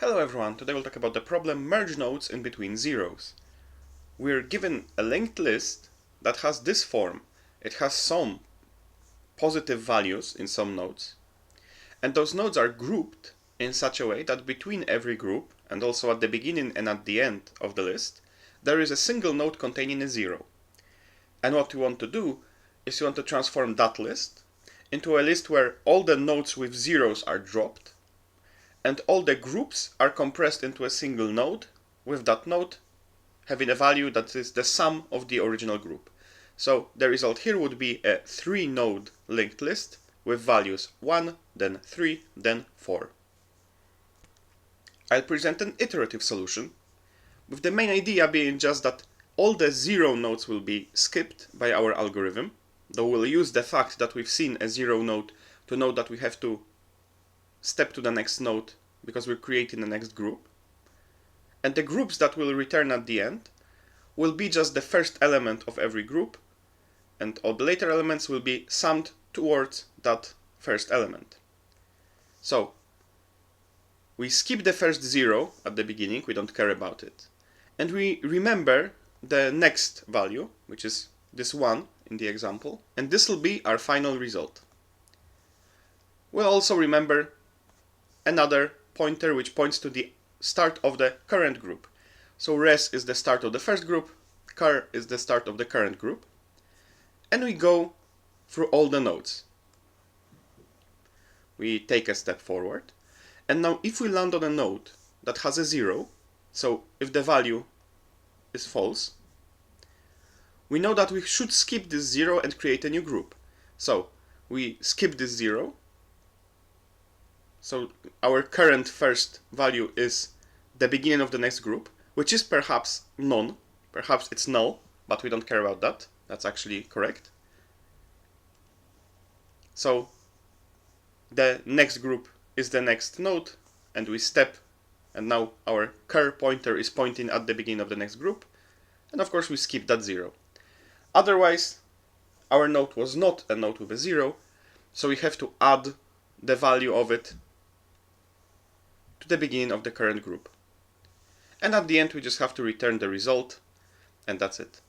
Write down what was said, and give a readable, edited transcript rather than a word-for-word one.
Hello everyone, today we'll talk about the problem merge nodes in between zeros. We're given a linked list that has this form. It has some positive values in some nodes, and those nodes are grouped in such a way that between every group, and also at the beginning and at the end of the list, there is a single node containing a zero. And what we want to do is we want to transform that list into a list where all the nodes with zeros are dropped, and all the groups are compressed into a single node, with that node having a value that is the sum of the original group. So the result here would be a 3-node linked list with values 1, then 3, then 4. I'll present an iterative solution, with the main idea being just that all the 0 nodes will be skipped by our algorithm, though we'll use the fact that we've seen a 0 node to know that we have to step to the next node because we're creating the next group. And the groups that will return at the end will be just the first element of every group, and all the later elements will be summed towards that first element. So we skip the first 0 at the beginning, we don't care about it, and we remember the next value, which is this 1 in the example, and this will be our final result. We'll also remember another pointer which points to the start of the current group. So res is the start of the first group, car is the start of the current group, and we go through all the nodes. We take a step forward, and now if we land on a node that has a 0, so if the value is false, we know that we should skip this 0 and create a new group. So we skip this 0. So our current first value is the beginning of the next group, which is perhaps none. Perhaps it's null, but we don't care about that. That's actually correct. So the next group is the next node, and we step, and now our cur pointer is pointing at the beginning of the next group, and of course we skip that 0. Otherwise, our node was not a node with a 0, so we have to add the value of it to the beginning of the current group. And at the end we just have to return the result, and that's it.